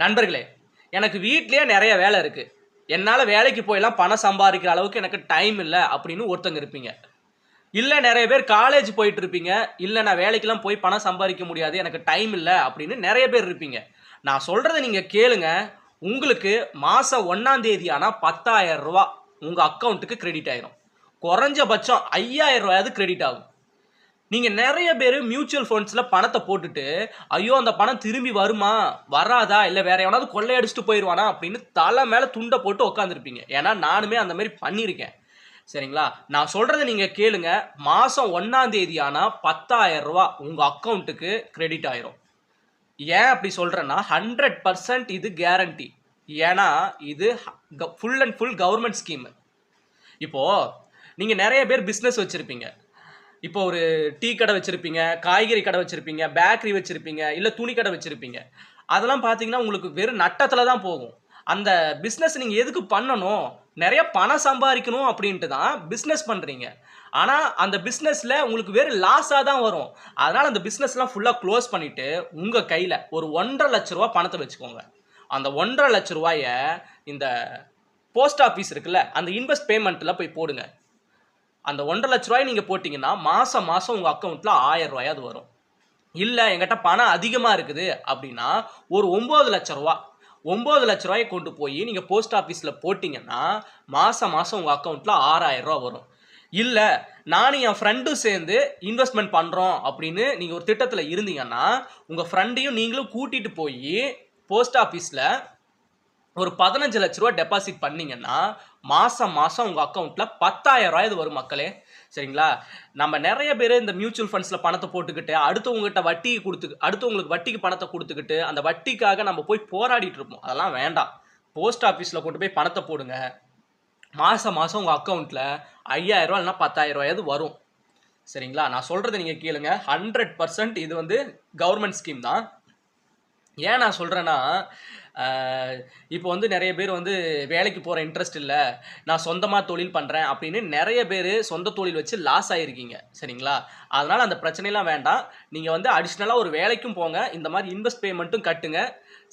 நண்பர்களே, எனக்கு வீட்லயே நெறைய வேலை இருக்கு. என்னால வேலைக்கு போய்லாம் பணம் சம்பாதிக்கிற அளவுக்கு எனக்கு டைம் இல்ல அப்படின்னு ஒருத்தங்க இருப்பீங்க. இல்ல நெறைய பேர் காலேஜ் போயிட்டு இருப்பீங்க. இல்ல நான் வேலைக்கெல்லாம் போய் பணம் சம்பாதிக்க முடியாது. எனக்கு டைம் இல்ல அப்படின்னு நெறைய பேர் இருப்பீங்க. நான் சொல்றத நீங்க கேளுங்க. உங்களுக்கு மாசம் 1ஆம் தேதி ஆனா ரூ. 10,000 உங்க அக்கவுண்ட்க்கு கிரெடிட் ஆயிரும். குறைஞ்சபட்சம் ரூ. 5,000 கிரெடிட் ஆகும். நீங்க நெறைய பேரு மியூச்சுவல் ஃபண்ட்ஸ்ல பணத்த போட்டுட்டு, ஐயோ! அந்த பணம் திரும்பி வருமா? வராதா? இல்ல வேற எவனாவது கொள்ளையடிச்சுட்டு போயிருவானா? அப்படின்னு தல மேல துண்ட போட்டு உட்கார்ந்திருப்பீங்க. ஏன்னா நானுமே அந்த மாரி பண்ணியிருக்கேன். சரிங்களா? நான் சொல்றத நீங்க கேளுங்க. மாசம் 1ஆம் தேதி ஆனா ரூ. 10,000 உங்க அக்கவுண்ட்க்கு கிரெடிட் ஆயிரும். ஏன் அப்படி சொல்றேன்னா, 100% இது கேரண்டி. ஏன்னா, இது full and full government scheme. இப்போ நீங்க நெறைய பேர் பிசினஸ் வச்சிருப்பீங்க. இப்போ ஒரு டீ கடை வச்சிருப்பீங்க, காய்கறி கடை வச்சிருப்பீங்க, பேக்கரி வச்சிருப்பீங்க, இல்ல துணி கடை வச்சிருப்பீங்க. அதெல்லாம் பார்த்தீங்கன்னா, உங்களுக்கு வெறும் நட்டத்துல தான் போகும். அந்த பிசினஸ் நீங்க எதுக்கு பண்ணணும்? நெறைய பணம் சம்பாரிக்கணும் அப்படின்ட்டு தான் பிசினஸ் பண்றீங்க. ஆனா, அந்த பிசினஸ்ல உங்களுக்கு வெறும் லாஸா தான் வரும். அதனால அந்த பிசினஸ்லாம் ஃபுல்லா குளோஸ் பண்ணிட்டு, உங்க கையில ஒரு ரூ. 1,50,000 பணத்த வச்சுக்கோங்க. அந்த ரூ. 1,50,000 இந்த போஸ்ட் ஆஃபீஸ் இருக்குல்ல, அந்த இன்வெஸ்ட் பேமெண்ட்ல போய் போடுங்க. அந்த 1,50,000 நீங்க போட்டீங்கன்னா, மாசம் மாசம் உங்க அக்கவுண்ட்ல ரூ. 1,000 வரும். இல்ல என்கிட்ட பணம் அதிகமா இருக்குது அப்படின்னா, ஒரு ரூ. 9,00,000 ரூ. 9,00,000 கொண்டு போய் நீங்க போஸ்ட் ஆஃபீஸ்ல போட்டீங்கன்னா, மாசம் மாசம் உங்க அக்கவுண்ட்ல ரூ. 6,000 வரும். இல்ல நானும் என் ஃப்ரெண்டும் சேர்ந்து இன்வெஸ்ட்மென்ட் பண்றோம் அப்படின்னு நீங்க ஒரு திட்டத்துல இருந்தீங்கன்னா, உங்க ஃப்ரெண்டையும் நீங்களும் கூட்டிட்டு போயி போஸ்ட் ஆஃபீஸ்ல ஒரு ரூ. 15,00,000 டெபாசிட் பண்ணீங்கன்னா, மாசம் மாசம் உங்க அக்கவுண்ட்ல ரூ. 10,000 வரும் மக்களே. சரிங்களா? நம்ம நெறைய பேரு இந்த மியூச்சுவல் ஃபண்ட்ஸ்ல பணத்த போட்டுக்கிட்டு, அடுத்தவங்களுக்கு வட்டிக்கு பணத்த குடுத்துக்கிட்டு, அந்த வட்டிக்காக நம்ம போய் போராடிட்டு இருப்போம். அதெல்லாம் வேண்டாம். போஸ்ட் ஆஃபீஸ்ல கொண்டு போய் பணத்த போடுங்க. மாசம் மாசம் உங்க அக்கவுண்ட்ல ரூ. 5,000 இல்லன்னா ரூ. 10,000 வரும். சரிங்களா? நான் சொல்றத நீங்க கேளுங்க. 100% இது வந்து கவர்ன்மென்ட் ஸ்கீம் தான். ஏன் நான் சொல்றேன்னா, இப்போ வந்து நெறைய பேர் வந்து வேலைக்கு போற இன்ட்ரெஸ்ட் இல்ல. நான் சொந்தமா தொழில் பண்றேன் அப்படின்னு நெறைய பேரு சொந்த தொழில் வச்சு லாஸ் ஆயிருக்கீங்க. சரிங்களா? அதனால அந்த பிரச்சனைலாம் வேண்டாம். நீங்க வந்து அடிஷனலா ஒரு வேலைக்கும் போங்க. இந்த மாரி இன்வெஸ்ட் பேமெண்ட்டும் கட்டுங்க.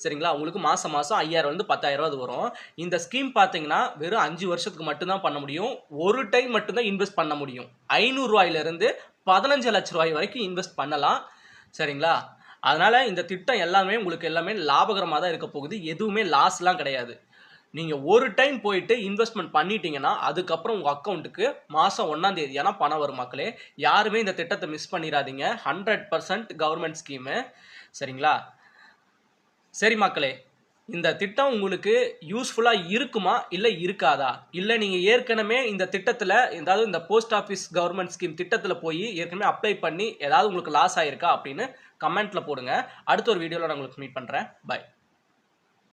சரிங்களா? உங்களுக்கு மாசம் மாசம் 5,000 இருந்து 10,000 அது வரும். இந்த ஸ்கீம் பார்த்தீங்கன்னா, வெறும் 5 வருஷத்துக்கு மட்டும் தான் பண்ண முடியும். ஒரு டைம் மட்டும் தான் இன்வெஸ்ட் பண்ண முடியும். ரூ. 500 15,00,000 வரைக்கும் இன்வெஸ்ட் பண்ணலாம். சரிங்களா? அதனால இந்த திட்டம் உங்களுக்கு எல்லாமே லாபகரமா தான் இருக்க போகுது. எதுவுமே லாஸ்லாம் கிடையாது. நீங்க ஒரு டைம் போயிட்டு இன்வெஸ்ட்மென்ட் பண்ணிட்டீங்கன்னா, அதுக்கப்புறம் உங்க அக்கவுண்ட்க்கு மாசம் 1ஆம் தேதி ஆனா பணம் வரும் மக்களே. யாருமே இந்த திட்டத்த மிஸ் பண்ணிறாதீங்க. 100% government scheme. சரிங்களா? சரி மக்களே. இந்த திட்டம் உங்களுக்கு யூஸ்ஃபுல்லா இருக்குமா? இல்ல இருக்காதா? இல்ல நீங்க ஏற்கனவே இந்த திட்டத்துல ஏதாவது இந்த போஸ்ட் ஆஃபீஸ் கவர்ன்மென்ட் ஸ்கீம் திட்டத்துல போயி ஏற்கனவே அப்ளை பண்ணி ஏதாவது உங்களுக்கு லாஸ் ஆயிருக்கா? அப்படின்னு கமெண்ட்ல போடுங்க. அடுத்த ஒரு வீடியோல நான் உங்களுக்கு மீட் பண்றேன். பை.